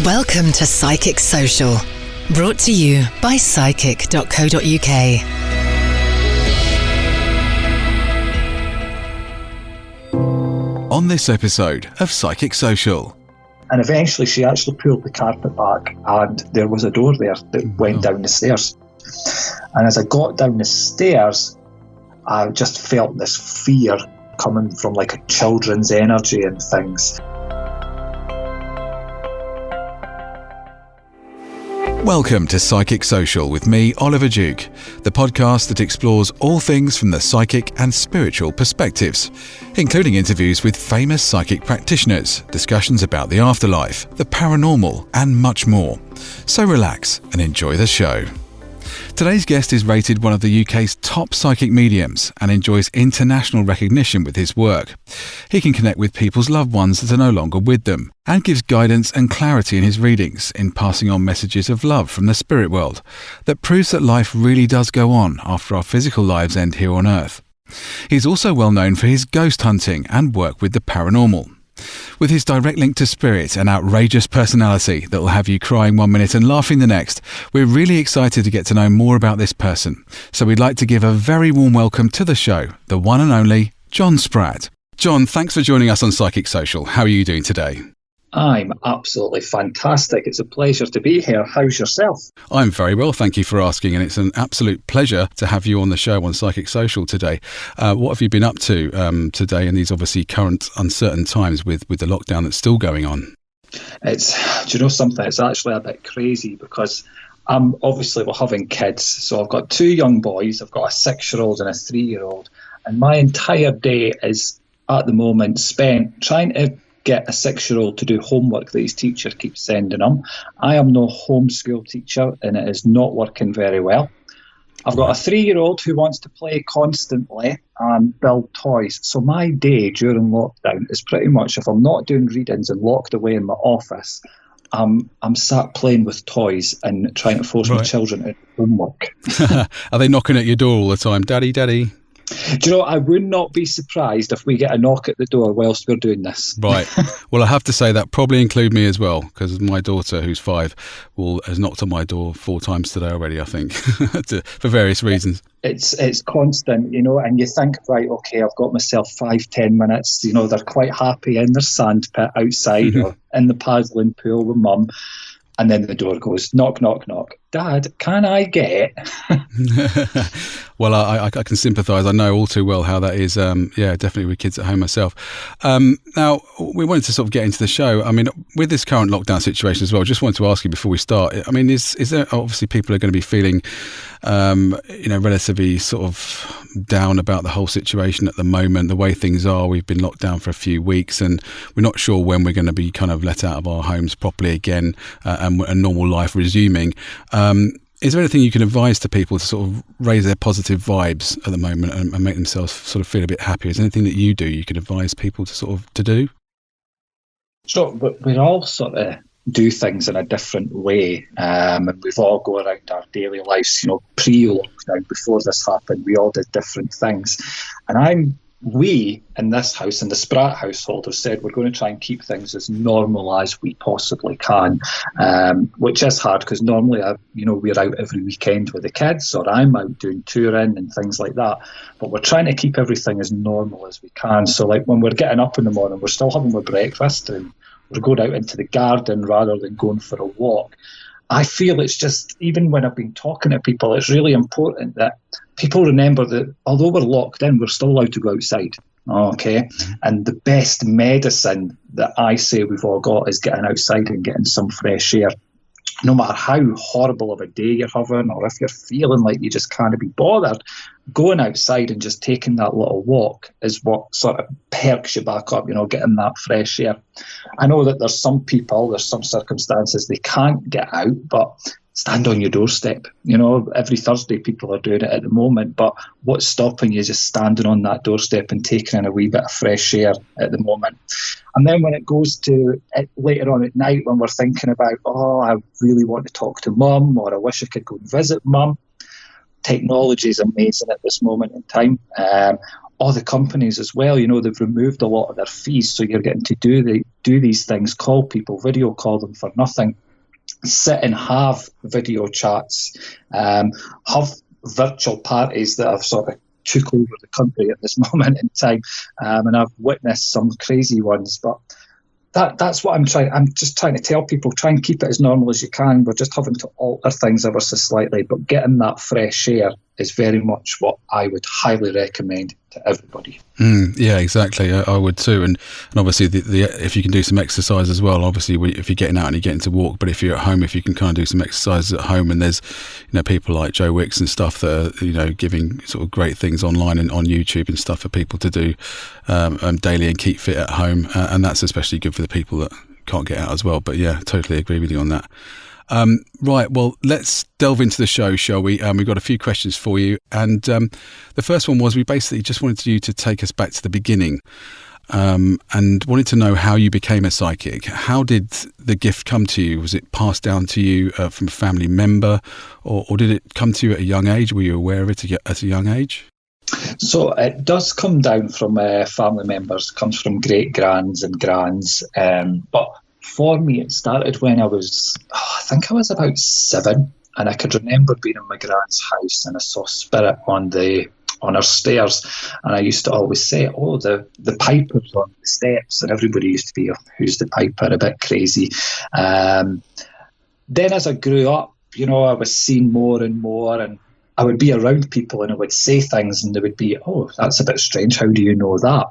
Welcome to Psychic Social, brought to you by psychic.co.uk. On this episode of Psychic Social. And eventually she actually pulled the carpet back and there was a door there that went down the stairs. And as I got down the stairs, I just felt this fear coming from like a children's energy and things. Welcome to Psychic Social with me, Oliver Duke, the podcast that explores all things from the psychic and spiritual perspectives, including interviews with famous psychic practitioners, discussions about the afterlife, the paranormal, and much more. So relax and enjoy the show. Today's guest is rated one of the UK's top psychic mediums and enjoys international recognition with his work. He can connect with people's loved ones that are no longer with them and gives guidance and clarity in his readings in passing on messages of love from the spirit world that proves that life really does go on after our physical lives end here on Earth. He's also well known for his ghost hunting and work with the paranormal. With his direct link to spirit and outrageous personality that will have you crying one minute and laughing the next, we're really excited to get to know more about this person. So we'd like to give a very warm welcome to the show, the one and only John Spratt. John, thanks for joining us on Psychic Social. How are you doing today? I'm absolutely fantastic. It's a pleasure to be here. How's yourself? I'm very well, thank you for asking, and it's an absolute pleasure to have you on the show on Psychic Social today. What have you been up to today in these obviously current uncertain times with the lockdown that's still going on? Do you know something? It's actually a bit crazy because obviously we're having kids. So I've got two young boys. I've got a 6-year-old and a 3-year-old. And my entire day is at the moment spent trying to get a 6-year-old to do homework that his teacher keeps sending him. I am no homeschool teacher and it is not working very well. I've got a 3-year-old who wants to play constantly and build toys. So my day during lockdown is pretty much, if I'm not doing readings and locked away in my office, I'm sat playing with toys and trying to force my children to do homework. Are they knocking at your door all the time? Daddy, daddy? Do you know, I would not be surprised if we get a knock at the door whilst we're doing this. Right. Well, I have to say that probably include me as well, because my daughter, who's 5, has knocked on my door 4 times today already, I think, for various reasons. It's constant, you know, and you think, right, okay, I've got myself 5-10 minutes. You know, they're quite happy in their sand pit outside or in the paddling pool with mum. And then the door goes, knock, knock, knock. Dad, can I get? Well, I can sympathise. I know all too well how that is. Definitely with kids at home myself. Now, we wanted to sort of get into the show. I mean, with this current lockdown situation as well, just wanted to ask you before we start. I mean, is there obviously people are going to be feeling, relatively sort of down about the whole situation at the moment, the way things are. We've been locked down for a few weeks and we're not sure when we're going to be kind of let out of our homes properly again and normal life resuming. Is there anything you can advise to people to sort of raise their positive vibes at the moment and make themselves sort of feel a bit happier? Is there anything that you do you could advise people to sort of to do? So we all sort of do things in a different way, and we've all go around our daily lives. You know, pre-lockdown, before this happened, we all did different things, and we in this house, in the Spratt household, have said we're going to try and keep things as normal as we possibly can, which is hard because normally, we're out every weekend with the kids, or I'm out doing touring and things like that. But we're trying to keep everything as normal as we can. So, like when we're getting up in the morning, we're still having our breakfast and we're going out into the garden rather than going for a walk. I feel it's just, even when I've been talking to people, it's really important that people remember that although we're locked in, we're still allowed to go outside. Okay. And the best medicine that I say we've all got is getting outside and getting some fresh air. No matter how horrible of a day you're having, or if you're feeling like you just can't be bothered, going outside and just taking that little walk is what sort of perks you back up, getting that fresh air. I know that there's some circumstances they can't get out, but stand on your doorstep. Every Thursday people are doing it at the moment, but what's stopping you just standing on that doorstep and taking in a wee bit of fresh air at the moment? And then when it goes to later on at night, when we're thinking about, I really want to talk to mum, or I wish I could go and visit mum, technology is amazing at this moment in time. all the companies as well, they've removed a lot of their fees, so you're getting to do these things, call people, video call them for nothing, sit and have video chats, have virtual parties that have sort of took over the country at this moment in time, and I've witnessed some crazy ones, but that's what I'm just trying to tell people, try and keep it as normal as you can. We're just having to alter things ever so slightly, but getting that fresh air is very much what I would highly recommend to everybody. Yeah, exactly. I would too. And obviously, if you can do some exercise as well, obviously, if you're getting out and you're getting to walk, but if you're at home, if you can kind of do some exercises at home, and there's, people like Joe Wicks and stuff that are, giving sort of great things online and on YouTube and stuff for people to do daily and keep fit at home. And that's especially good for the people that can't get out as well. But yeah, totally agree with you on that. Right, well, let's delve into the show, shall we? We've got a few questions for you. And the first one was, we basically just wanted you to take us back to the beginning and wanted to know how you became a psychic. How did the gift come to you? Was it passed down to you from a family member, or did it come to you at a young age? Were you aware of it at a young age? So it does come down from family members, comes from great-grands and grands, but for me, it started when I was about 7, and I could remember being in my grand's house, and I saw spirit on her stairs, and I used to always say, the piper's on the steps, and everybody used to be, who's the piper, a bit crazy. Then as I grew up, I was seeing more and more, and I would be around people and I would say things and they would be, oh, that's a bit strange, how do you know that?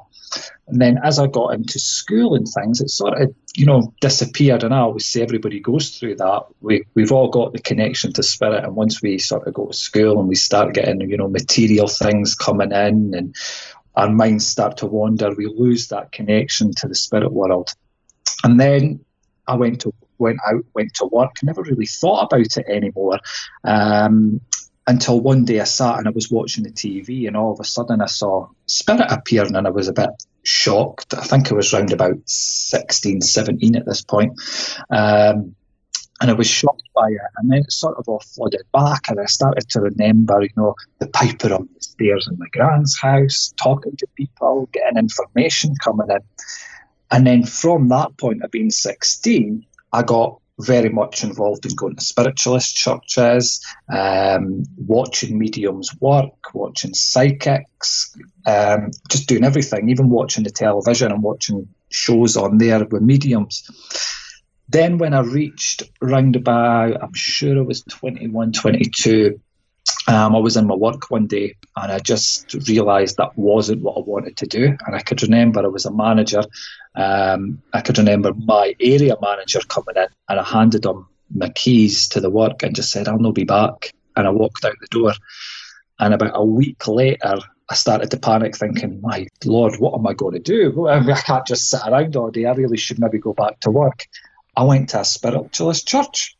And then as I got into school and things, it sort of, disappeared. And I always say everybody goes through that. We've all got the connection to spirit. And once we sort of go to school and we start getting, material things coming in and our minds start to wander, we lose that connection to the spirit world. And then I went to work, never really thought about it anymore. Until one day I sat and I was watching the TV, and all of a sudden I saw spirit appearing, and I was a bit shocked. I think I was around about 16, 17 at this point. And I was shocked by it. And then it sort of all flooded back, and I started to remember, the piper on the stairs in my grand's house, talking to people, getting information coming in. And then from that point of being 16, I got very much involved in going to spiritualist churches, watching mediums work, watching psychics, just doing everything, even watching the television and watching shows on there with mediums. Then when I reached round about, I'm sure I was 21, 22, I was in my work one day and I just realised that wasn't what I wanted to do. And I could remember I was a manager. I could remember my area manager coming in, and I handed him my keys to the work and just said, I'll not be back. And I walked out the door. And about a week later, I started to panic, thinking, my Lord, what am I going to do? I can't just sit around all day. I really should maybe go back to work. I went to a spiritualist church.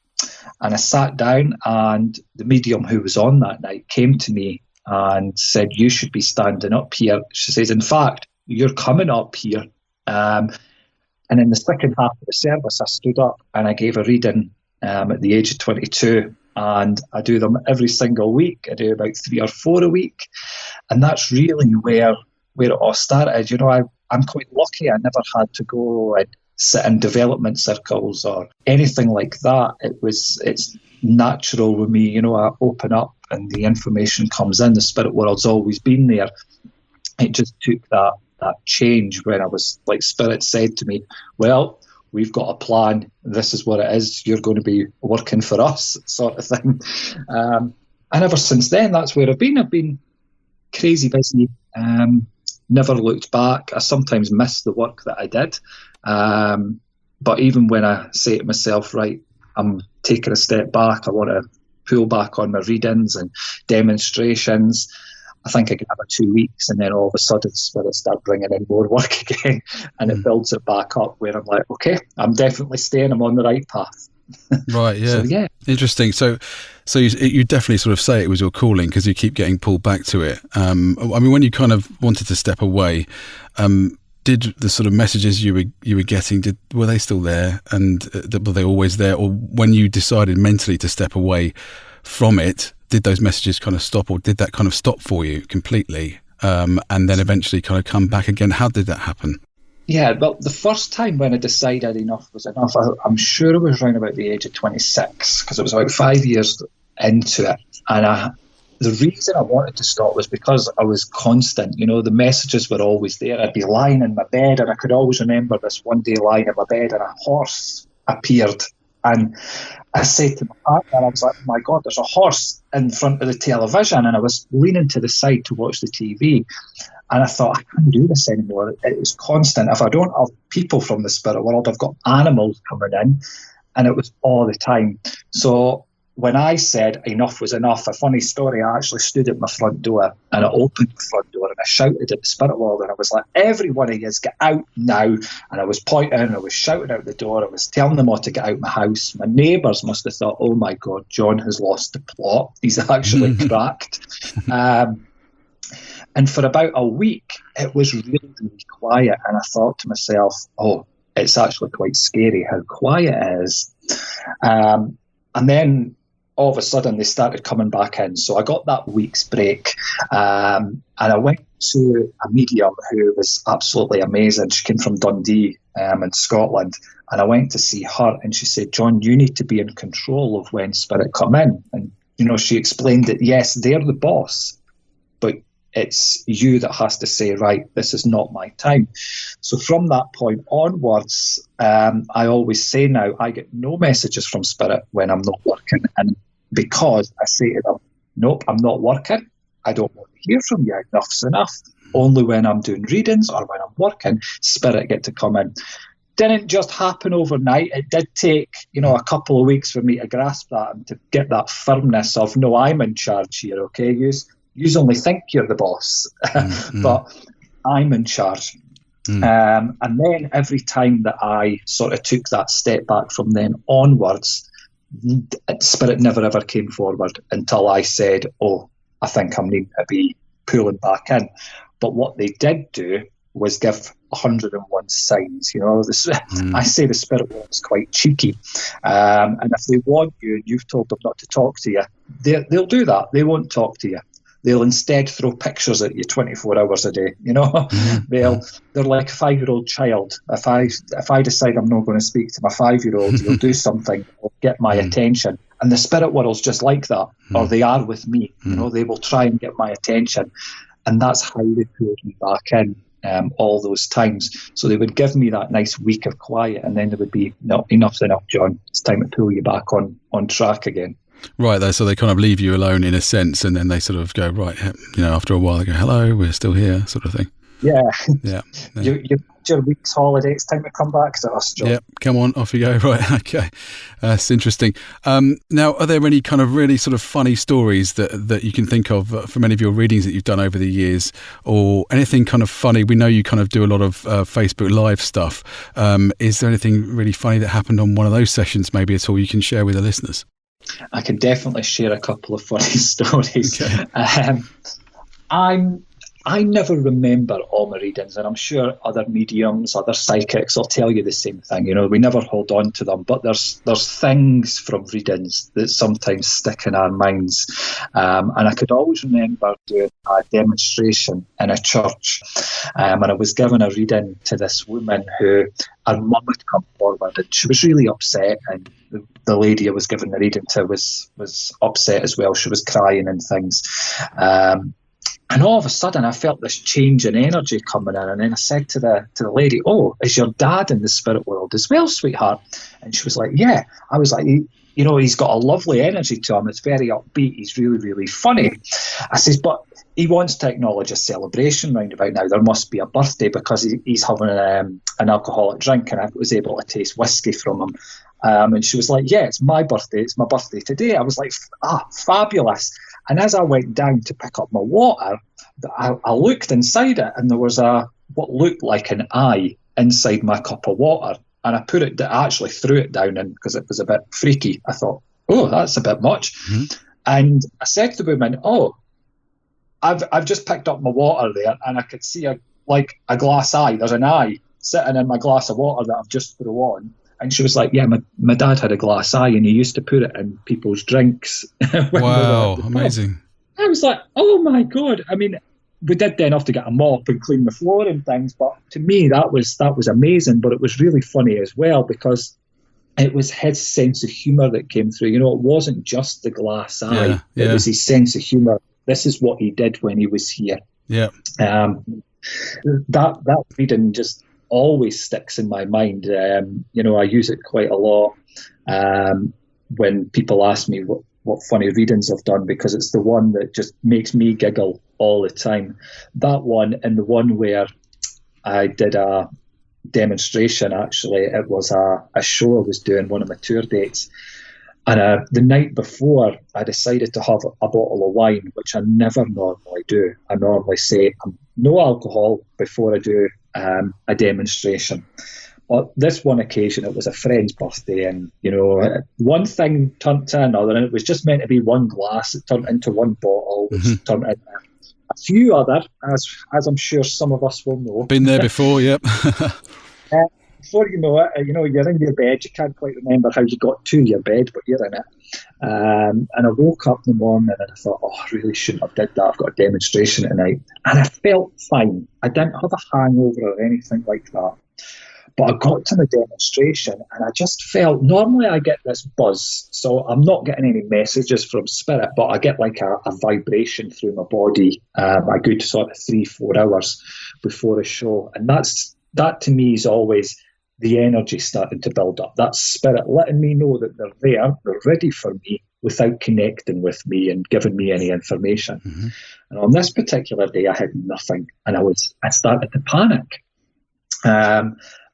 And I sat down, and the medium who was on that night came to me and said, you should be standing up here. She says, in fact, you're coming up here. And in the second half of the service, I stood up and I gave a reading at the age of 22. And I do them every single week. I do about 3 or 4 a week. And that's really where it all started. I'm quite lucky. I never had to go and sit in development circles or anything like that. It's natural with me. I open up and the information comes in. The spirit world's always been there. It just took that change when I was like, spirit said to me, well, we've got a plan. This is what it is. You're going to be working for us, sort of thing. And ever since then, that's where I've been. I've been crazy busy. Never looked back. I sometimes miss the work that I did. But even when I say to myself, right, I'm taking a step back, I want to pull back on my readings and demonstrations, I think I can have 2 weeks, and then all of a sudden spirit start bringing in more work again, and it builds it back up where I'm like, okay, I'm definitely staying, I'm on the right path. Right, yeah. So, yeah. Interesting. So you definitely sort of say it was your calling because you keep getting pulled back to it. I mean, when you kind of wanted to step away, did the sort of messages you were getting, were they still there, and were they always there? Or when you decided mentally to step away from it, did those messages kind of stop, or did that kind of stop for you completely? and then eventually kind of come back again. How did that happen? Yeah, well, the first time when I decided enough was enough, I'm sure it was around about the age of 26, because it was about 5 years into it. And the reason I wanted to stop was because I was constant. The messages were always there. I'd be lying in my bed, and I could always remember this one day lying in my bed, and a horse appeared. And I said to my partner, I was like, oh my God, there's a horse in front of the television. And I was leaning to the side to watch the TV. And I thought, I can't do this anymore. It was constant. If I don't have people from the spirit world, I've got animals coming in. And it was all the time. So when I said enough was enough, a funny story, I actually stood at my front door, and I opened the front door and I shouted at the spirit world, and I was like, every one of you get out now. And I was pointing and I was shouting out the door. I was telling them all to get out my house. My neighbours must have thought, oh my God, John has lost the plot. He's actually cracked. And for about a week, it was really, really quiet. And I thought to myself, oh, it's actually quite scary how quiet it is. And then all of a sudden they started coming back in. So I got that week's break, and I went to a medium who was absolutely amazing. She came from Dundee in Scotland, and I went to see her, and she said, John, you need to be in control of when spirit come in. And, she explained that, yes, they're the boss, but it's you that has to say, right, this is not my time. So from that point onwards, I always say now, I get no messages from spirit when I'm not working. And because I say to them, nope, I'm not working, I don't want to hear from you, enough's enough. Only when I'm doing readings or when I'm working, spirit get to come in. Didn't just happen overnight. It did take, a couple of weeks for me to grasp that and to get that firmness of, no, I'm in charge here, okay? You only think you're the boss, but I'm in charge. And then every time that I sort of took that step back from then onwards, spirit never ever came forward until I said, oh, I think I'm needing to be pulling back in. But what they did do was give 101 signs. I say the spirit world is quite cheeky. And if they want you and you've told them not to talk to you, they'll do that. They won't talk to you. They'll instead throw pictures at you 24 hours a day. They're like a 5-year-old child. If I decide I'm not going to speak to my 5-year-old, he'll do something that'll get my attention. And the spirit world's just like that, or they are with me. They will try and get my attention, and that's how they pulled me back in all those times. So they would give me that nice week of quiet, and then there would be, no, enough's enough, John. It's time to pull you back on track again. Right, so they kind of leave you alone in a sense, and then they sort of go, right, after a while they go, hello, we're still here, sort of thing. Yeah. Yeah. Your week's holiday, it's time to come back to us, John. Yeah, come on, off you go. Right, okay. That's interesting. Now, are there any kind of really sort of funny stories that you can think of from any of your readings that you've done over the years, or anything kind of funny? We know you kind of do a lot of Facebook Live stuff. Is there anything really funny that happened on one of those sessions maybe at all you can share with the listeners? I can definitely share a couple of funny stories. Okay. I never remember all my readings, and I'm sure other mediums, other psychics will tell you the same thing. We never hold on to them, but there's things from readings that sometimes stick in our minds. And I could always remember doing a demonstration in a church, and I was given a reading to this woman who her mum had come forward, and she was really upset, and the lady I was giving the reading to was upset as well. She was crying and things. And all of a sudden, I felt this change in energy coming in. And then I said to the lady, oh, is your dad in the spirit world as well, sweetheart? And she was like, yeah. I was like, he's got a lovely energy to him. It's very upbeat. He's really, really funny. I says, but he wants to acknowledge a celebration round about now. There must be a birthday, because he's having an alcoholic drink, and I was able to taste whiskey from him. And she was like, yeah, it's my birthday. It's my birthday today. I was like, fabulous. And as I went down to pick up my water, I looked inside it, and there was what looked like an eye inside my cup of water. And I actually threw it down, and because it was a bit freaky, I thought, oh, that's a bit much. Mm-hmm. And I said to the woman, oh, I've just picked up my water there, and I could see a glass eye. There's an eye sitting in my glass of water that I've just threw on. And she was like, yeah, my dad had a glass eye, and he used to put it in people's drinks. Wow, amazing. I was like, oh my God. I mean, we did then have to get a mop and clean the floor and things. But to me, that was amazing. But it was really funny as well, because it was his sense of humour that came through. You know, it wasn't just the glass eye. It was his sense of humour. This is what he did when he was here. Yeah. That reading just always sticks in my mind. You know, I use it quite a lot when people ask me what funny readings I've done, because it's the one that just makes me giggle all the time. That one, and the one where I did a demonstration, actually. It was a show I was doing, one of my tour dates. And the night before, I decided to have a bottle of wine, which I never normally do. I normally say no alcohol before I do a demonstration. But this one occasion, it was a friend's birthday, and, you know, one thing turned to another, and it was just meant to be one glass. It turned into one bottle, which turned into a few other, as I'm sure some of us will know. Been there before, yep. Before you know it, you know, you're in your bed. You can't quite remember how you got to your bed, but you're in it. And I woke up in the morning and I thought, I really shouldn't have did that. I've got a demonstration tonight. And I felt fine. I didn't have a hangover or anything like that. But I got to the demonstration and I just felt, normally I get this buzz. So I'm not getting any messages from spirit, but I get like a vibration through my body a good sort of 3-4 hours before a show. And that to me is always the energy starting to build up. That's spirit letting me know that they're there, they're ready for me, without connecting with me and giving me any information. Mm-hmm. And on this particular day, I had nothing, and I started to panic.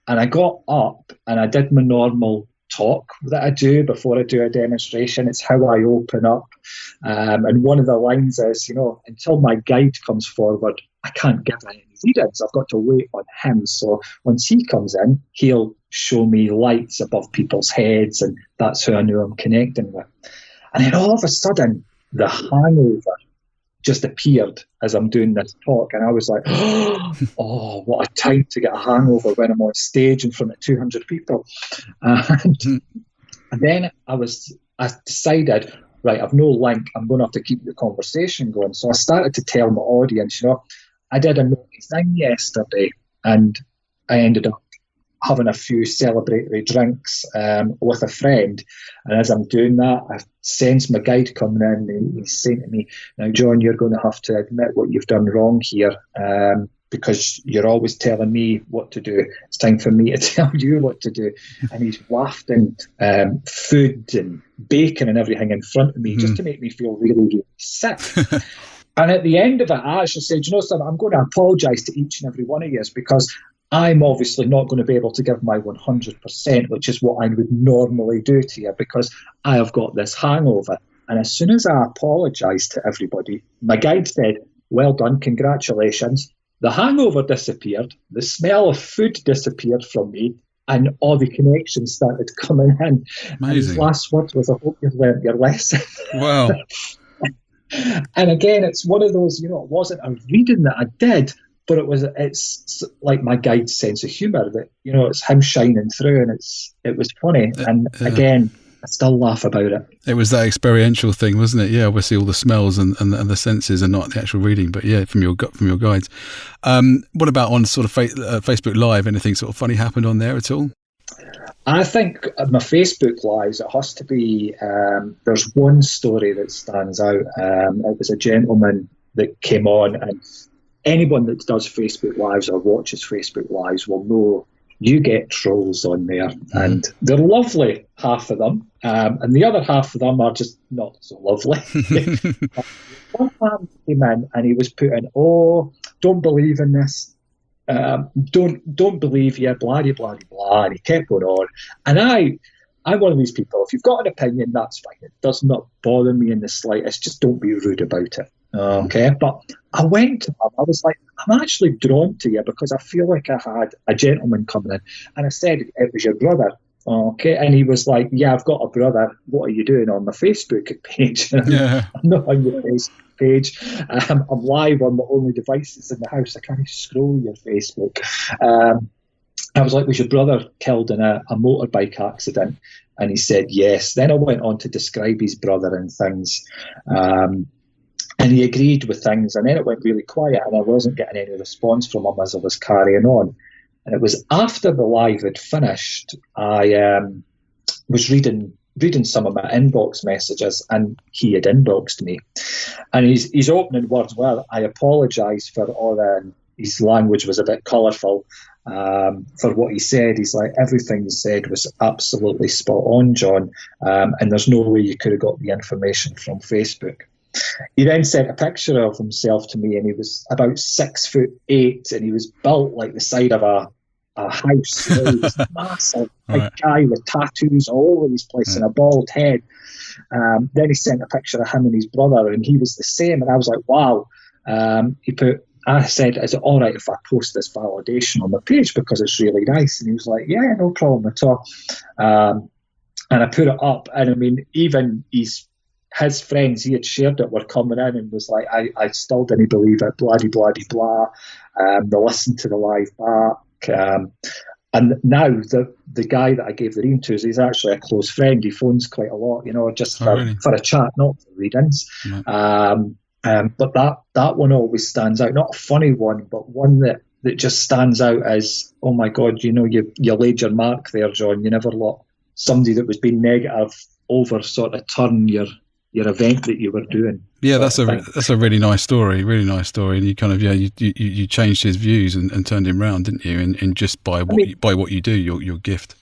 And I got up and I did my normal talk that I do before I do a demonstration. It's how I open up. And one of the lines is, you know, until my guide comes forward, I can't give any readings. I've got to wait on him. So once he comes in, he'll show me lights above people's heads, and that's who I know I'm connecting with. And then all of a sudden, the hangover just appeared as I'm doing this talk, and I was like, oh, what a time to get a hangover when I'm on stage in front of 200 people. And then I decided, right, I've no link, I'm going to have to keep the conversation going. So I started to tell my audience, you know, I did a naughty thing yesterday, and I ended up having a few celebratory drinks with a friend. And as I'm doing that, I sense my guide coming in, and he's saying to me, now, John, you're going to have to admit what you've done wrong here, because you're always telling me what to do. It's time for me to tell you what to do. And he's wafting food and bacon and everything in front of me just to make me feel really, really sick. And at the end of it, I actually said, you know something, I'm going to apologise to each and every one of you, because I'm obviously not going to be able to give my 100%, which is what I would normally do to you, because I have got this hangover. And as soon as I apologised to everybody, my guide said, well done, congratulations. The hangover disappeared, the smell of food disappeared from me, and all the connections started coming in. Amazing. And his last words was, I hope you've learned your lesson. Wow. And again, it's one of those, you know, it wasn't a reading that I did, but it's like my guide's sense of humour that, you know, it's him shining through, and it was funny. And again, I still laugh about it. It was that experiential thing, wasn't it? Yeah, obviously all the smells and the senses, and not the actual reading, but yeah, from your guides. What about on sort of Facebook Live? Anything sort of funny happened on there at all? I think my Facebook Lives, it has to be, there's one story that stands out. It was a gentleman that came on, and anyone that does Facebook Lives or watches Facebook Lives will know you get trolls on there, and they're lovely, half of them, and the other half of them are just not so lovely. One man came in and he was putting, oh, don't believe in this. Don't believe you, blah, blah, blah, blah, and he kept going on. And I'm one of these people, if you've got an opinion, that's fine. It does not bother me in the slightest. Just don't be rude about it. Okay, but I went to him. I was like, I'm actually drawn to you because I feel like I had a gentleman coming in, and I said, it was your brother. Okay, and he was like, yeah, I've got a brother. What are you doing on my Facebook page? Yeah. I'm not on your Facebook page. I'm live on the only devices in the house. I can't scroll your Facebook. I was like, was your brother killed in a motorbike accident? And he said, yes. Then I went on to describe his brother and things. And he agreed with things, and then it went really quiet, and I wasn't getting any response from him as I was carrying on. And it was after the live had finished, I was reading some of my inbox messages, and he had inboxed me. And his opening words were, "I apologise for all the..." His language was a bit colourful for what he said. He's like, "Everything you said was absolutely spot on, John, and there's no way you could have got the information from Facebook." He then sent a picture of himself to me, and he was about 6'8", and he was built like the side of a house. You know, he was massive, big guy with tattoos all over his place and a bald head. Then he sent a picture of him and his brother, and he was the same. And I was like, wow. I said, "Is it all right if I post this validation on the page because it's really nice?" And he was like, "Yeah, no problem at all." And I put it up, and I mean, even his friends, he had shared it, were coming in and was like, I still didn't believe it, blah, blah, blah, blah. They listened to the live back. And now the guy that I gave the reading to, he's actually a close friend. He phones quite a lot, you know, just for a chat, not for readings. But that one always stands out. Not a funny one, but one that just stands out as, oh my God, you know, you laid your mark there, John. You never let somebody that was being negative over sort of turn your event that you were doing. Yeah, that's a really nice story, and you kind of you changed his views and turned him round, didn't you? And just by what you do, your gift.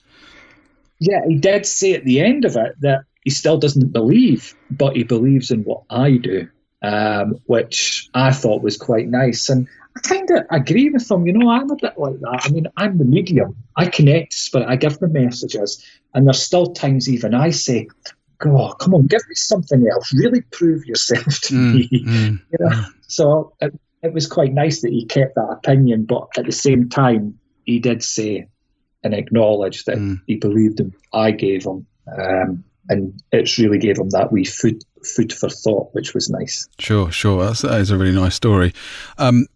Yeah, he did say at the end of it that he still doesn't believe, but he believes in what I do, which I thought was quite nice. And I kind of agree with him. You know, I'm a bit like that. I mean, I'm the medium. I connect, but I give the messages, and there's still times even I say, "Oh, come on, give me something else. Really prove yourself to me." You know? So it was quite nice that he kept that opinion, but at the same time, he did say and acknowledge that he believed in what I gave him, and it really gave him that wee food for thought, which was nice. Sure. That is a really nice story.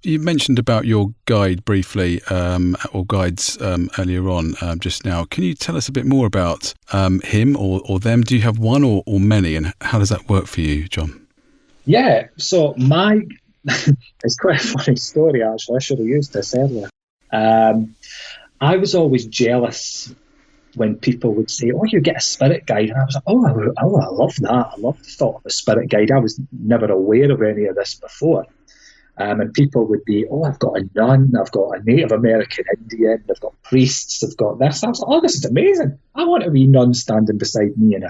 You mentioned about your guide briefly, or guides earlier on just now. Can you tell us a bit more about him or them? Do you have one or many, and how does that work for you, John? Yeah, so it's quite a funny story, actually. I should have used this earlier. I was always jealous when people would say, "Oh, you get a spirit guide." And I was like, oh, I love that. I love the thought of a spirit guide. I was never aware of any of this before. And people would be, "Oh, I've got a nun, I've got a Native American Indian, I've got priests, I've got this." I was like, "Oh, this is amazing. I want a wee nun standing beside me and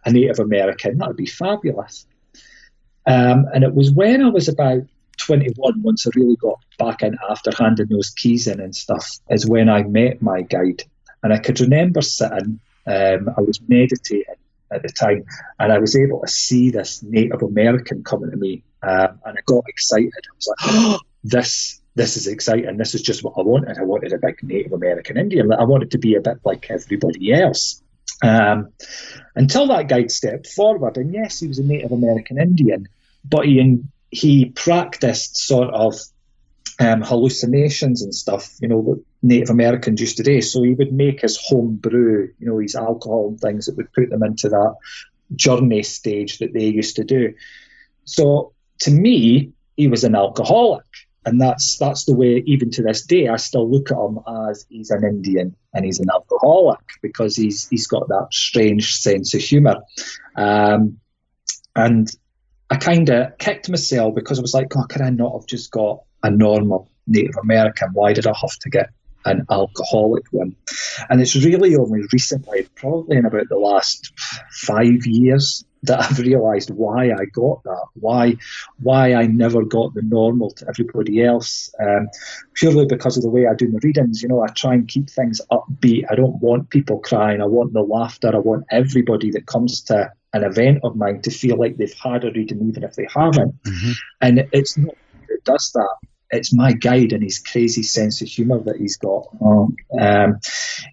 a Native American. That would be fabulous." And it was when I was about 21, once I really got back in after handing those keys in and stuff, is when I met my guide. And I could remember sitting, I was meditating at the time, and I was able to see this Native American coming to me, and I got excited. I was like, "Oh, this is exciting. This is just what I wanted. I wanted a big Native American Indian. I wanted to be a bit like everybody else." Until that guide stepped forward, and yes, he was a Native American Indian, but he practiced sort of hallucinations and stuff, you know, what Native Americans used to do. So he would make his home brew, you know, his alcohol and things that would put them into that journey stage that they used to do. So to me, he was an alcoholic. And that's the way, even to this day, I still look at him as he's an Indian and he's an alcoholic, because he's got that strange sense of humour. And I kind of kicked myself, because I was like, "God, could I not have just got a normal Native American? Why did I have to get an alcoholic one?" And it's really only recently, probably in about the last 5 years, that I've realised why I got that, why I never got the normal to everybody else, purely because of the way I do my readings. You know, I try and keep things upbeat. I don't want people crying. I want the laughter. I want everybody that comes to an event of mine to feel like they've had a reading, even if they haven't. And it's not me that does that. It's my guide and his crazy sense of humour that he's got.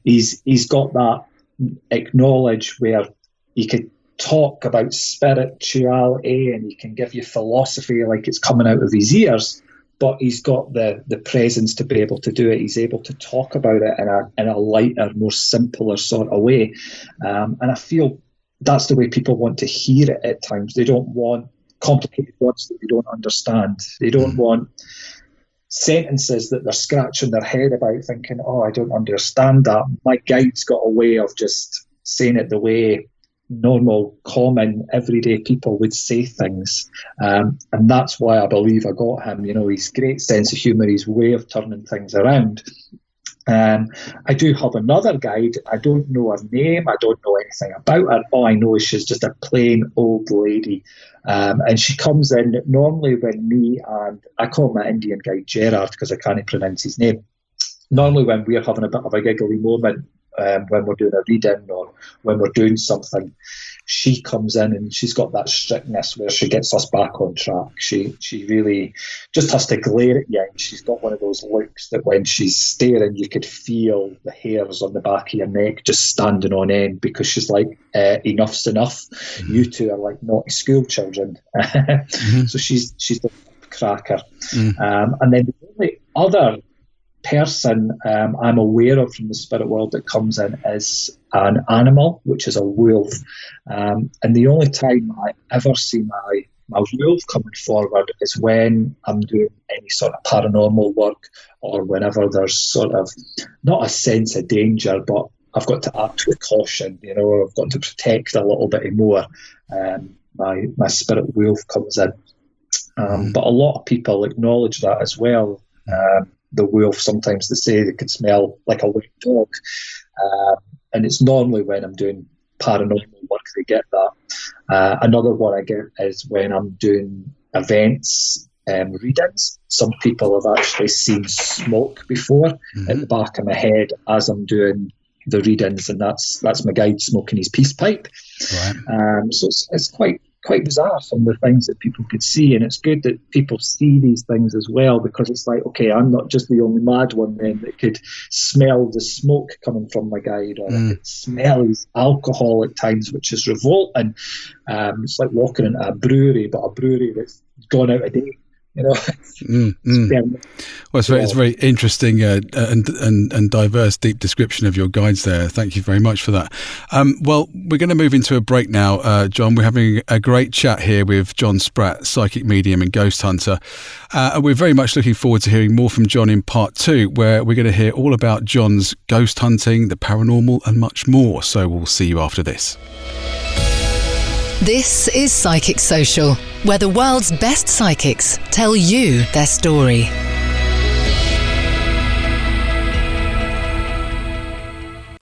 He's got that acknowledge where he could talk about spirituality and he can give you philosophy like it's coming out of his ears, but he's got the presence to be able to do it. He's able to talk about it in a lighter, more simpler sort of way. And I feel that's the way people want to hear it at times. They don't want complicated words that they don't understand. They don't want sentences that they're scratching their head about, thinking, oh, I don't understand that. My guide's got a way of just saying it the way normal, common, everyday people would say things. And that's why I believe I got him. His great sense of humour, his way of turning things around. I do have another guide. I don't know her name. I don't know anything about her. All I know is she's just a plain old lady. And she comes in normally when me and I call my Indian guide Gerard because I can't pronounce his name. Normally when we're having a bit of a giggly moment, when we're doing a reading or when we're doing something, she comes in and she's got that strictness where she gets us back on track. She really just has to glare at you, and she's got one of those looks that when she's staring, you could feel the hairs on the back of your neck just standing on end, because she's like, enough's enough. Mm-hmm. You two are like naughty school children. Mm-hmm. So she's the cracker. Mm-hmm. And then the only other person I'm aware of from the spirit world that comes in is an animal, which is a wolf. And the only time I ever see my wolf coming forward is when I'm doing any sort of paranormal work, or whenever there's sort of not a sense of danger, but I've got to act with caution, I've got to protect a little bit more. My spirit wolf comes in. But a lot of people acknowledge that as well. The wolf, sometimes they say they could smell like a wet dog. And it's normally when I'm doing paranormal work they get that. Another one I get is when I'm doing events, readings. Some people have actually seen smoke before at the back of my head as I'm doing the readings, and that's my guide smoking his peace pipe. Right. So it's quite bizarre, some of the things that people could see, and it's good that people see these things as well, because it's like, okay, I'm not just the only mad one then that could smell the smoke coming from my guide, or I could smell his alcohol at times, which is revolting. It's like walking into a brewery, but a brewery that's gone out of date. Well, it's very interesting and diverse, deep description of your guides there. Thank you very much for that. Well, we're going to move into a break now, John. We're having a great chat here with John Spratt, psychic medium and ghost hunter. And we're very much looking forward to hearing more from John in part 2, where we're going to hear all about John's ghost hunting, the paranormal, and much more. So we'll see you after this. This is Psychic Social, where the world's best psychics tell you their story.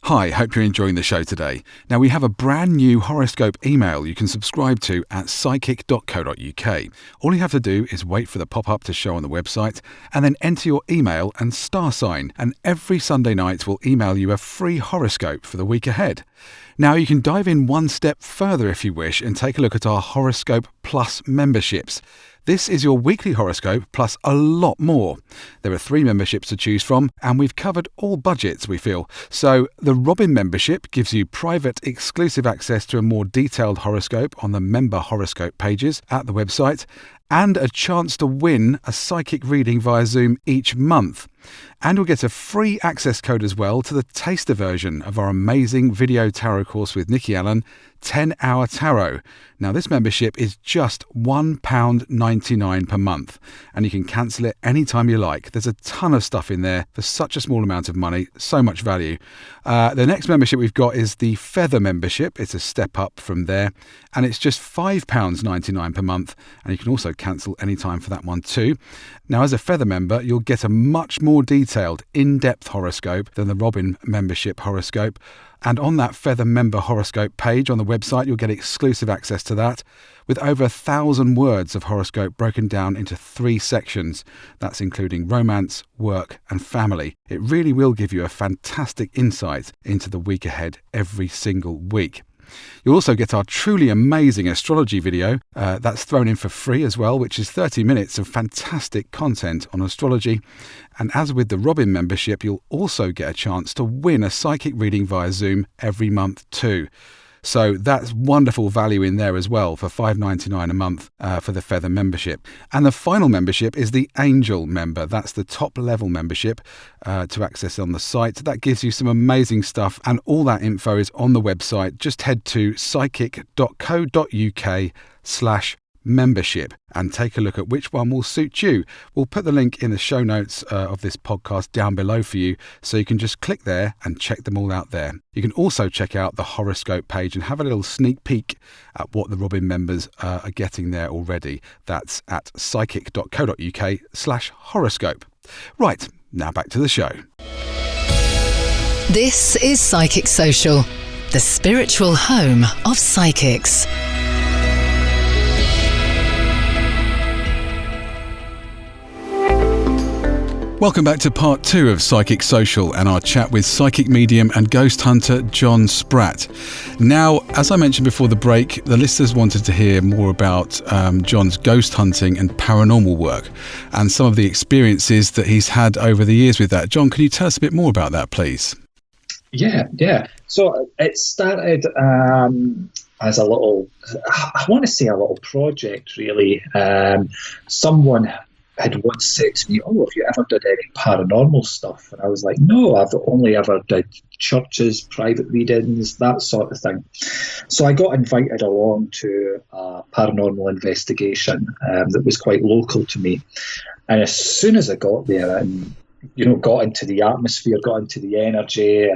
Hi, hope you're enjoying the show today. Now, we have a brand new horoscope email you can subscribe to at psychic.co.uk. All you have to do is wait for the pop-up to show on the website and then enter your email and star sign, and every Sunday night we'll email you a free horoscope for the week ahead. Now, you can dive in one step further if you wish and take a look at our Horoscope Plus memberships. This is your weekly horoscope plus a lot more. There are 3 memberships to choose from, and we've covered all budgets, we feel. So the Robin membership gives you private, exclusive access to a more detailed horoscope on the member horoscope pages at the website, and a chance to win a psychic reading via Zoom each month. And you'll get a free access code as well to the taster version of our amazing video tarot course with Nikki Allen, 10-Hour Tarot. Now, this membership is just £1.99 per month, and you can cancel it anytime you like. There's a ton of stuff in there for such a small amount of money, so much value. The next membership we've got is the Feather membership. It's a step up from there, and it's just £5.99 per month, and you can also cancel anytime for that one too. Now, as a Feather member, you'll get a much more detailed, in-depth horoscope than the Robin membership horoscope. And on that Feather member horoscope page on the website, you'll get exclusive access to that, with over 1,000 words of horoscope broken down into 3 sections. That's including romance, work and family. It really will give you a fantastic insight into the week ahead every single week. You'll also get our truly amazing astrology video. That's thrown in for free as well, which is 30 minutes of fantastic content on astrology. And as with the Robin membership, you'll also get a chance to win a psychic reading via Zoom every month too. So that's wonderful value in there as well for $5.99 a month for the Feather membership. And the final membership is the Angel member. That's the top level membership to access on the site. That gives you some amazing stuff, and all that info is on the website. Just head to psychic.co.uk/membership. membership and take a look at which one will suit you. We'll put the link in the show notes of this podcast down below for you, so you can just click there and check them all out there. You can also check out the Horoscope page and have a little sneak peek at what the Robin members are getting there already. That's at psychic.co.uk/horoscope. Right, now back to the show. This is Psychic Social, the spiritual home of psychics. Welcome back to part 2 of Psychic Social and our chat with psychic medium and ghost hunter John Spratt. Now, as I mentioned before the break, the listeners wanted to hear more about John's ghost hunting and paranormal work and some of the experiences that he's had over the years with that. John, can you tell us a bit more about that, please? Yeah. So it started as a little, I want to say a little project, really. Someone had once said to me, "Oh, have you ever done any paranormal stuff?" And I was like, "No, I've only ever did churches, private readings, that sort of thing." So I got invited along to a paranormal investigation that was quite local to me. And as soon as I got there and, got into the atmosphere, got into the energy,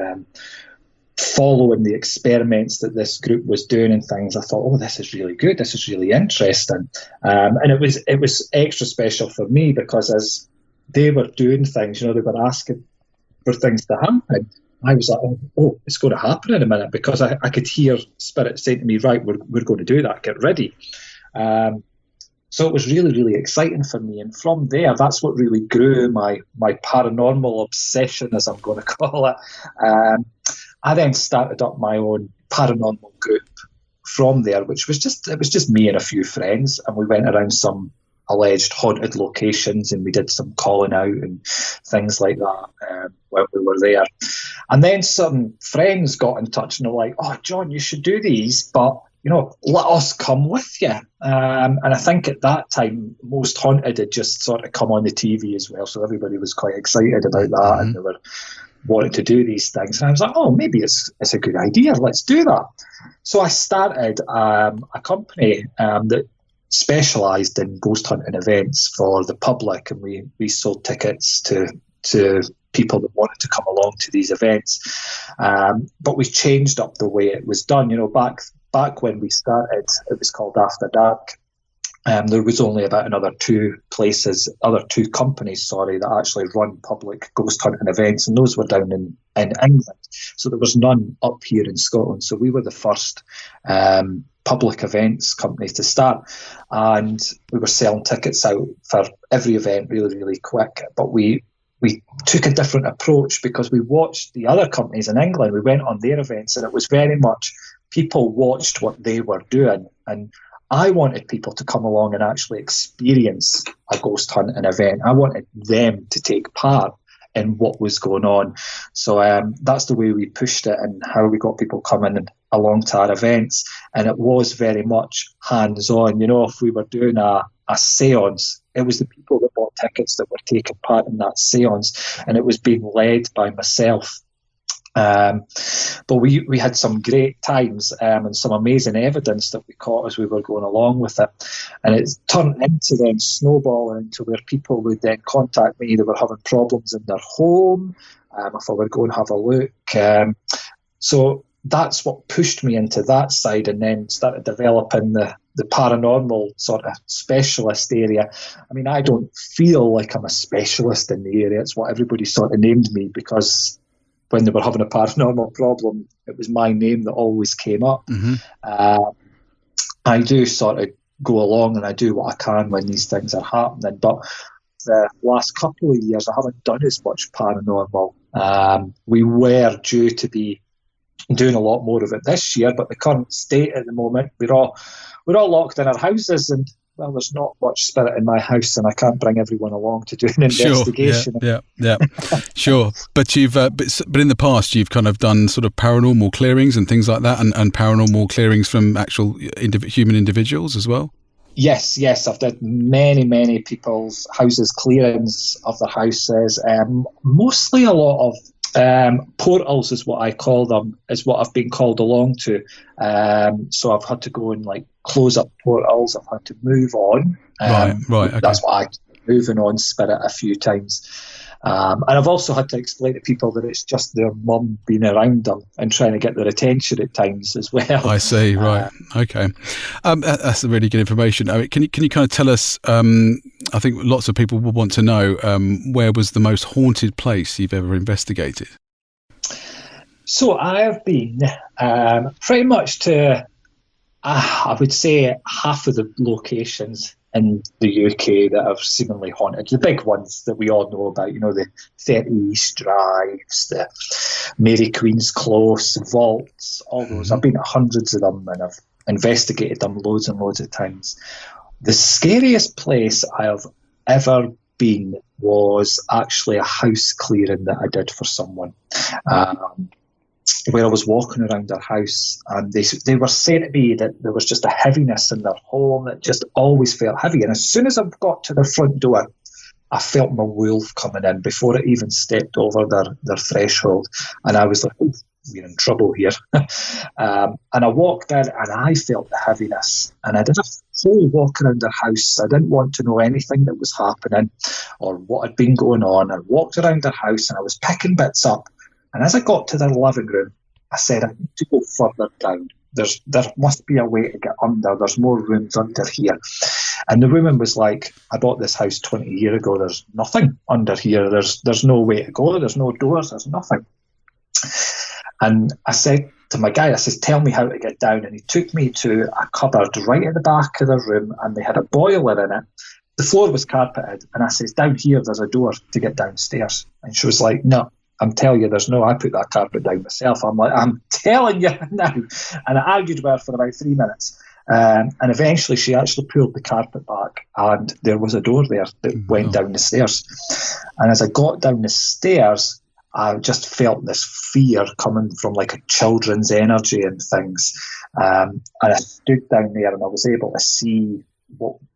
following the experiments that this group was doing and things, I thought, oh, this is really good. This is really interesting. And it was extra special for me because as they were doing things, they were asking for things to happen. I was like, oh, it's going to happen in a minute, because I could hear Spirit saying to me, right, we're going to do that, get ready. So it was really, really exciting for me. And from there, that's what really grew my paranormal obsession, as I'm going to call it. I then started up my own paranormal group from there, which was just me and a few friends, and we went around some alleged haunted locations and we did some calling out and things like that when we were there. And then some friends got in touch and were like, "Oh, John, you should do these, but let us come with you." And I think at that time, Most Haunted had just sort of come on the TV as well, so everybody was quite excited about that, and they were wanting to do these things. And I was like, oh, maybe it's a good idea, let's do that. So I started a company that specialised in ghost hunting events for the public, and we sold tickets to people that wanted to come along to these events. But we changed up the way it was done. Back when we started, it was called After Dark. There was only about another two companies, that actually run public ghost hunting events, and those were down in England. So there was none up here in Scotland. So we were the first public events company to start, and we were selling tickets out for every event really, really quick. But we took a different approach because we watched the other companies in England. We went on their events, and it was very much people watched what they were doing, and I wanted people to come along and actually experience a ghost hunting event. I wanted them to take part in what was going on. So that's the way we pushed it and how we got people coming along to our events. And it was very much hands-on. If we were doing a seance, it was the people that bought tickets that were taking part in that seance, and it was being led by myself. But we had some great times and some amazing evidence that we caught as we were going along with it. And it turned into then snowballing into where people would then contact me. They were having problems in their home, if I would go and have a look. So that's what pushed me into that side, and then started developing the paranormal sort of specialist area. I mean, I don't feel like I'm a specialist in the area. It's what everybody sort of named me, because when they were having a paranormal problem, it was my name that always came up. Mm-hmm. I do sort of go along and I do what I can when these things are happening. But the last couple of years, I haven't done as much paranormal. We were due to be doing a lot more of it this year, but the current state at the moment, we're all locked in our houses, and well, there's not much spirit in my house, and I can't bring everyone along to do an investigation. Yeah, sure. But you've, but in the past, you've kind of done sort of paranormal clearings and things like that, and paranormal clearings from actual human individuals as well. Yes, I've done many people's houses, clearings of their houses. Mostly a lot of portals is what I call them, is what I've been called along to. So I've had to go and like close up portals. I've had to move on. Right. Okay. That's what I moving on spirit a few times. And I've also had to explain to people that it's just their mum being around them and trying to get their attention at times as well. I see. Right. Okay. That's really good information. I mean, can you kind of tell us? I think lots of people will want to know where was the most haunted place you've ever investigated. So I have been pretty much to, I would say, half of the locations in the UK that are seemingly haunted. The big ones that we all know about, the 30 East Drives, the Mary Queen's Close, vaults, all those. I've been at hundreds of them and I've investigated them loads and loads of times. The scariest place I have ever been was actually a house clearing that I did for someone. Where I was walking around their house, and they were saying to me that there was just a heaviness in their home that just always felt heavy. And as soon as I got to the front door, I felt my wolf coming in before it even stepped over their threshold. And I was like, oh, we're in trouble here. And I walked in and I felt the heaviness. And I did a full walk around their house. I didn't want to know anything that was happening or what had been going on. I walked around their house and I was picking bits up. And as I got to their living room, I said, I need to go further down. There must be a way to get under. There's more rooms under here. And the woman was like, I bought this house 20 years ago. There's nothing under here. There's no way to go. There's no doors. There's nothing. And I said to my guy, I said, tell me how to get down. And he took me to a cupboard right at the back of the room, and they had a boiler in it. The floor was carpeted. And I said, down here, there's a door to get downstairs. And she was like, no. I'm telling you, there's no, I put that carpet down myself. I'm like, I'm telling you now. And I argued with her for about 3 minutes. And eventually she actually pulled the carpet back and there was a door there that went down the stairs. And as I got down the stairs, I just felt this fear coming from like a children's energy and things. And I stood down there and I was able to see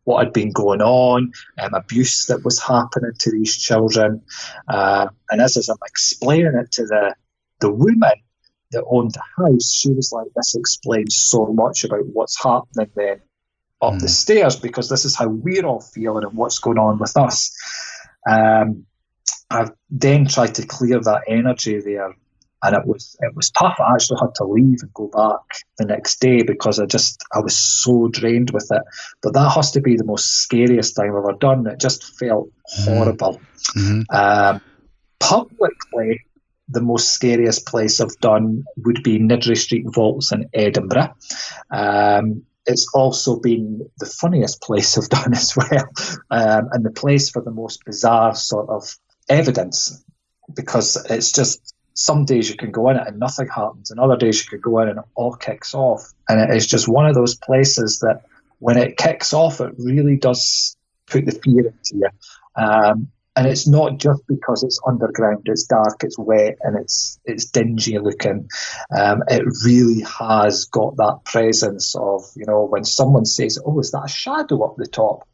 what had been going on, abuse that was happening to these children. And as I'm explaining it to the woman that owned the house, she was like, this explains so much about what's happening then up the stairs, because this is how we're all feeling and what's going on with us. I then tried to clear that energy there, and it was tough. I actually had to leave and go back the next day because I was so drained with it. But that has to be the most scariest thing I've ever done. It just felt horrible. Publicly, the most scariest place I've done would be Niddry Street Vaults in Edinburgh. It's also been the funniest place I've done as well, and the place for the most bizarre sort of evidence, because it's just, some days you can go in it and nothing happens, and other days you can go in and it all kicks off. And it is just one of those places that when it kicks off, it really does put the fear into you. And it's not just because it's underground, it's dark, it's wet, and it's dingy looking. It really has got that presence of, when someone says, oh, is that a shadow up the top?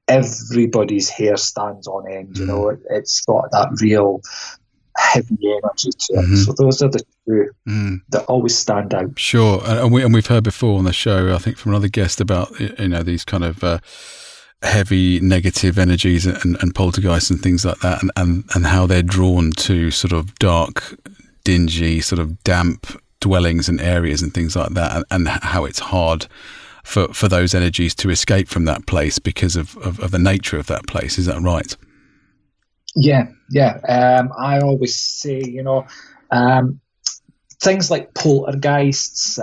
Everybody's hair stands on end, it's got that real heavy energy to it. So those are the two that always stand out. Sure. And we've heard before on the show, I think from another guest, about these kind of heavy negative energies and poltergeists and things like that, and how they're drawn to sort of dark, dingy, sort of damp dwellings and areas and things like that, and how it's hard for those energies to escape from that place because of the nature of that place. Is that right? Yeah. I always say, things like poltergeists,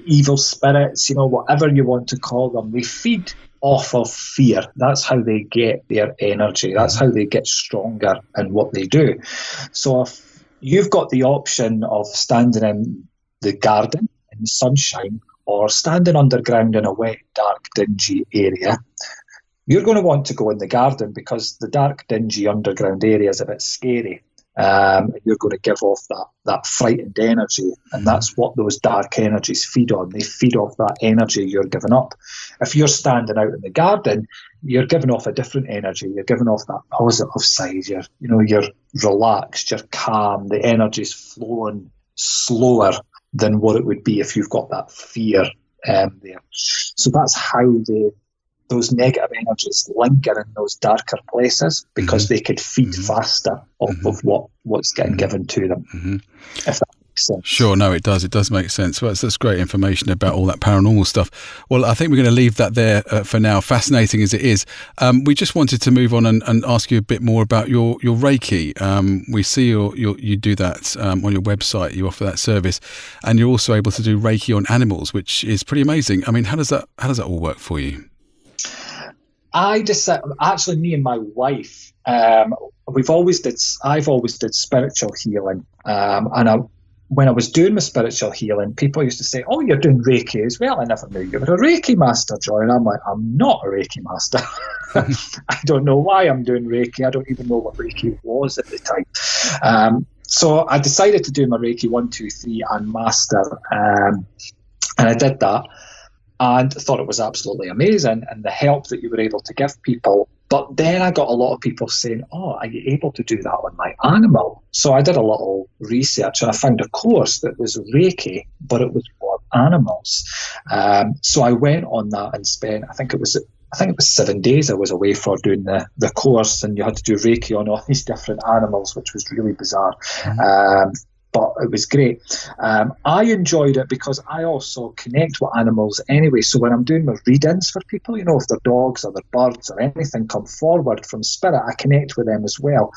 evil spirits, whatever you want to call them, they feed off of fear. That's how they get their energy. That's how they get stronger in what they do. So if you've got the option of standing in the garden in the sunshine or standing underground in a wet, dark, dingy area, you're going to want to go in the garden because the dark, dingy underground area is a bit scary. You're going to give off that frightened energy, and that's what those dark energies feed on. They feed off that energy you're giving up. If you're standing out in the garden, you're giving off a different energy. You're giving off that positive side. You're relaxed, you're calm. The energy's flowing slower than what it would be if you've got that fear there. So that's how those negative energies linger in those darker places, because they could feed faster off of what's getting given to them. If that makes sense. Sure, no, it does. It does make sense. Well, that's great information about all that paranormal stuff. Well, I think we're going to leave that there for now, fascinating as it is. We just wanted to move on and ask you a bit more about your Reiki. We see you do that on your website. You offer that service, and you're also able to do Reiki on animals, which is pretty amazing. I mean, how does that all work for you? Actually, me and my wife, I've always did spiritual healing, when I was doing my spiritual healing, people used to say, "Oh, you're doing Reiki as well." I never knew you were a Reiki master, Joy. And I'm like, I'm not a Reiki master. I don't know why I'm doing Reiki. I don't even know what Reiki was at the time. So I decided to do my Reiki 1, 2, 3 and master, and I did that. And I thought it was absolutely amazing, and the help that you were able to give people. But then I got a lot of people saying, "Oh, are you able to do that on my animal?" So I did a little research, and I found a course that was Reiki, but it was for animals. So I went on that and spent, I think it was 7 days I was away for doing the course, and you had to do Reiki on all these different animals, which was really bizarre. But it was great. I enjoyed it because I also connect with animals anyway. So when I'm doing my readings for people, if their dogs or their birds or anything come forward from spirit, I connect with them as well.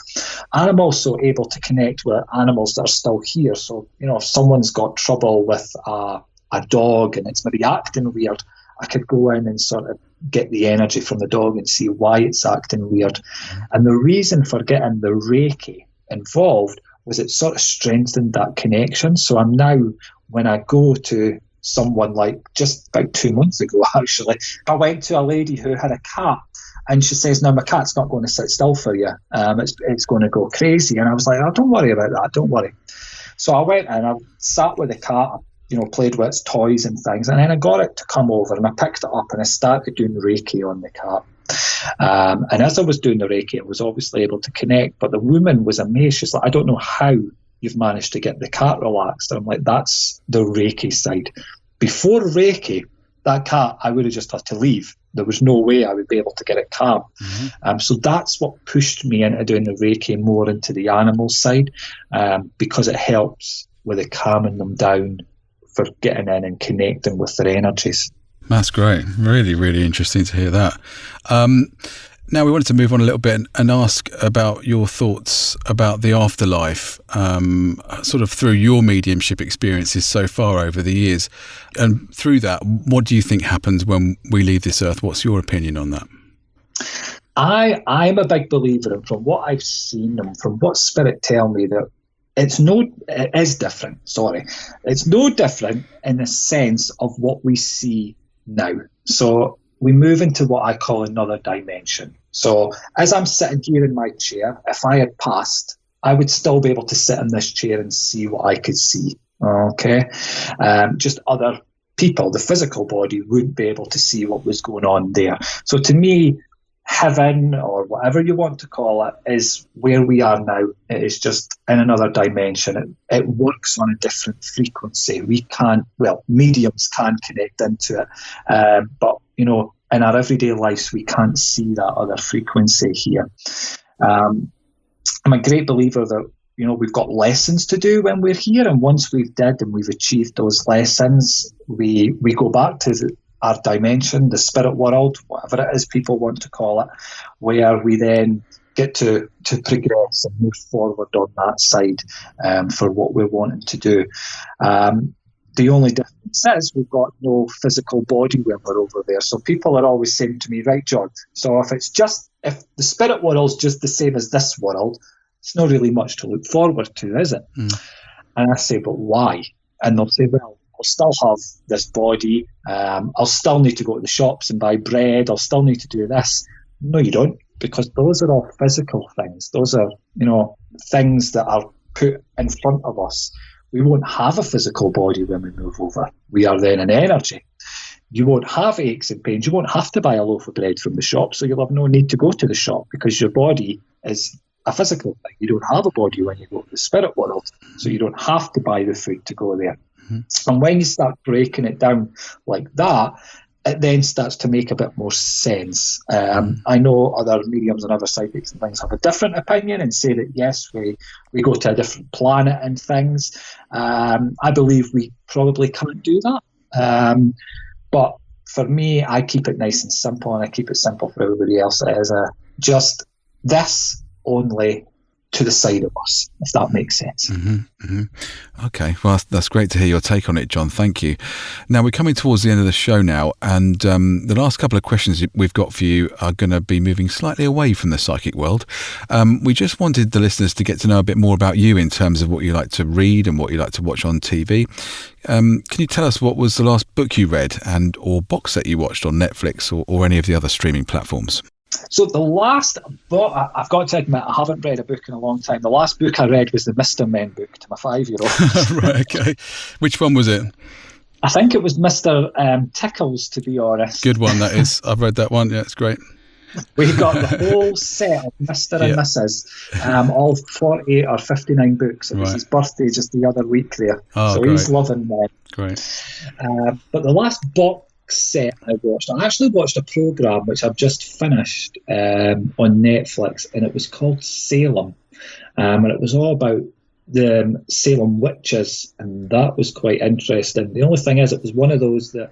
I'm also able to connect with animals that are still here. So, if someone's got trouble with a dog and it's maybe acting weird, I could go in and sort of get the energy from the dog and see why it's acting weird. And the reason for getting the Reiki involved was it sort of strengthened that connection. So I'm now, when I go to someone, like just about 2 months ago, actually, I went to a lady who had a cat, and she says, "No, my cat's not going to sit still for you. It's going to go crazy." And I was like, "Oh, don't worry about that. Don't worry." So I went and I sat with the cat, played with its toys and things. And then I got it to come over, and I picked it up and I started doing Reiki on the cat. And as I was doing the Reiki, I was obviously able to connect, but the woman was amazed. She's like, "I don't know how you've managed to get the cat relaxed." And I'm like, that's the Reiki side. Before Reiki, that cat, I would have just had to leave. There was no way I would be able to get it calm. So that's what pushed me into doing the Reiki more into the animal side, because it helps with the calming them down for getting in and connecting with their energies. That's great. Really, really interesting to hear that. Now we wanted to move on a little bit and ask about your thoughts about the afterlife, sort of through your mediumship experiences so far over the years. And through that, what do you think happens when we leave this earth? What's your opinion on that? I'm a big believer, and from what I've seen and from what Spirit tell me, that it is different. It's no different in the sense of what we see now. So we move into what I call another dimension. So as I'm sitting here in my chair, if I had passed, I would still be able to sit in this chair and see what I could see. Okay. Just other people, the physical body, wouldn't be able to see what was going on there. So to me, heaven, or whatever you want to call it, is where we are now. It is just in another dimension. It works on a different frequency. Mediums can connect into it, but in our everyday lives, we can't see that other frequency here. I'm a great believer that we've got lessons to do when we're here, and once we've did and we've achieved those lessons, we go back to our dimension, the spirit world, whatever it is people want to call it, where we then get to progress and move forward on that side for what we're wanting to do. The only difference is we've got no physical body when we're over there. So people are always saying to me, "Right, John, so if the spirit world's just the same as this world, it's not really much to look forward to, is it?" And I say, "But why?" And they'll say, "Well, I'll still have this body. I'll still need to go to the shops and buy bread. I'll still need to do this." No, you don't, because those are all physical things. Those are, things that are put in front of us. We won't have a physical body when we move over. We are then an energy. You won't have aches and pains. You won't have to buy a loaf of bread from the shop, so you'll have no need to go to the shop, because your body is a physical thing. You don't have a body when you go to the spirit world, so you don't have to buy the food to go there. And when you start breaking it down like that, it then starts to make a bit more sense. I know other mediums and other psychics and things have a different opinion and say that, yes, we go to a different planet and things. I believe we probably can't do that. But for me, I keep it nice and simple, and I keep it simple for everybody else. It is just this only to the side of us, if that makes sense. Okay, well, that's great to hear your take on it, John. Thank you. Now, we're coming towards the end of the show now, and the last couple of questions we've got for you are going to be moving slightly away from the psychic world. We just wanted the listeners to get to know a bit more about you in terms of what you like to read and what you like to watch on TV. Can you tell us what was the last book you read or box set you watched on Netflix or any of the other streaming platforms? So the last book, I've got to admit, I haven't read a book in a long time. The last book I read was the Mr. Men book to my 5-year-old. Right, okay. Which one was it? I think it was Mr. Tickles, to be honest. Good one, that is. I've read that one. Yeah, it's great. We got the whole set of Mr. and Mrs. All 48 or 59 books. It was his birthday just the other week there. Oh, so great. He's loving that. Great. But the last book set I actually watched a program which I've just finished on Netflix, and it was called Salem, and it was all about the Salem witches, and that was quite interesting. The only thing is, it was one of those that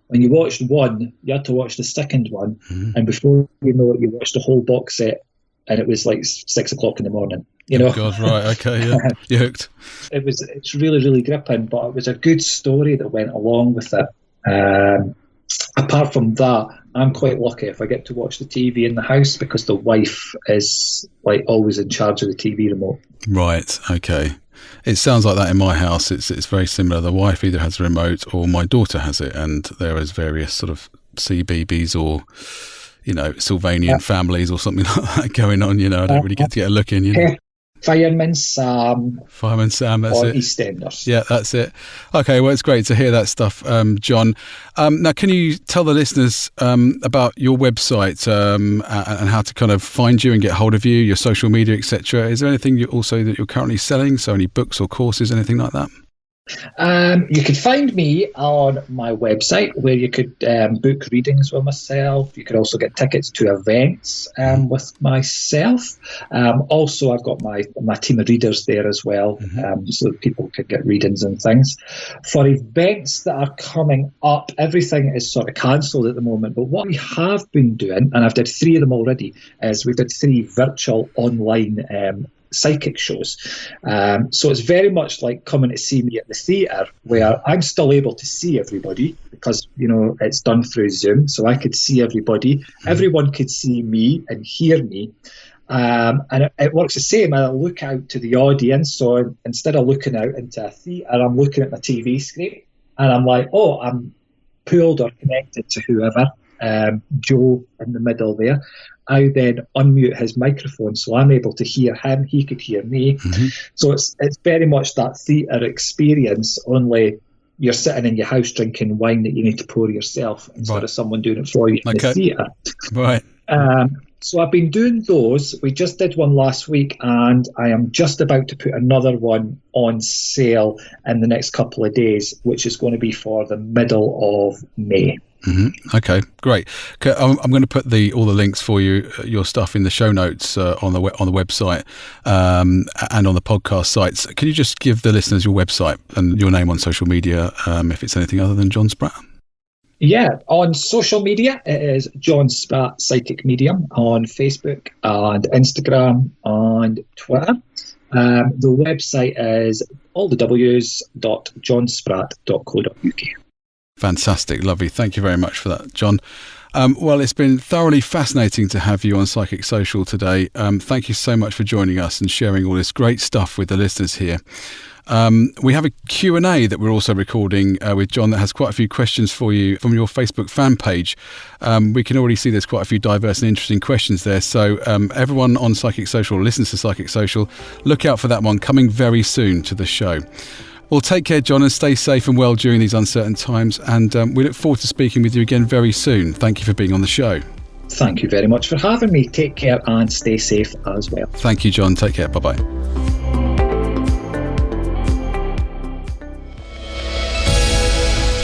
when you watched one, you had to watch the second one, and before you know it, you watched the whole box set, and it was like 6 o'clock in the morning. You know? Oh God, right, okay, yeah, you're hooked. It's really, really gripping, but it was a good story that went along with it. Apart from that, I'm quite lucky if I get to watch the TV in the house, because the wife is like always in charge of the TV remote. Right, okay. It sounds like that in my house. It's very similar. The wife either has the remote or my daughter has it, and there is various sort of CBeebies or, Sylvanian families or something like that going on. I don't really get to get a look in. Fireman Sam, that's or it. EastEnders. Yeah, that's it. Okay, well, it's great to hear that stuff, John. Now, can you tell the listeners about your website and how to kind of find you and get hold of you, your social media, etc.? Is there anything that you're currently selling? So any books or courses, anything like that? You could find me on my website, where you could book readings with myself. You could also get tickets to events with myself. Also, I've got my team of readers there as well, so that people could get readings and things. For events that are coming up, everything is sort of cancelled at the moment, but what we have been doing, and I've did 3 of them already, is we did 3 virtual online psychic shows. So it's very much like coming to see me at the theatre, where I'm still able to see everybody because, it's done through Zoom. So I could see everybody. Everyone could see me and hear me. And it works the same. I look out to the audience. So instead of looking out into a theatre, I'm looking at my TV screen, and I'm like, oh, I'm pulled or connected to whoever, Joe in the middle there. I then unmute his microphone, so I'm able to hear him. He could hear me. So it's very much that theatre experience, only you're sitting in your house drinking wine that you need to pour yourself instead of someone doing it for you in the theatre. Right. So I've been doing those. We just did one last week, and I am just about to put another one on sale in the next couple of days, which is going to be for the middle of May. Okay, great. I'm going to put all the links for you, your stuff in the show notes on the website and on the podcast sites. Can you just give the listeners your website and your name on social media, if it's anything other than John Spratt? Yeah, on social media, it is John Spratt Psychic Medium on Facebook and Instagram and Twitter. The website is allthews.johnspratt.co.uk. Fantastic, lovely. Thank you very much for that, John. Well, it's been thoroughly fascinating to have you on Psychic Social today. Thank you so much for joining us and sharing all this great stuff with the listeners here. We have a Q&A that we're also recording with John that has quite a few questions for you from your Facebook fan page. We can already see there's quite a few diverse and interesting questions there. So everyone on Psychic Social, listens to Psychic Social, look out for that one coming very soon to the show. Well, take care, John, and stay safe and well during these uncertain times. And we look forward to speaking with you again very soon. Thank you for being on the show. Thank you very much for having me. Take care and stay safe as well. Thank you, John. Take care. Bye-bye.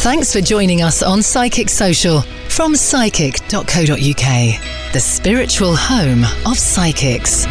Thanks for joining us on Psychic Social from psychic.co.uk, the spiritual home of psychics.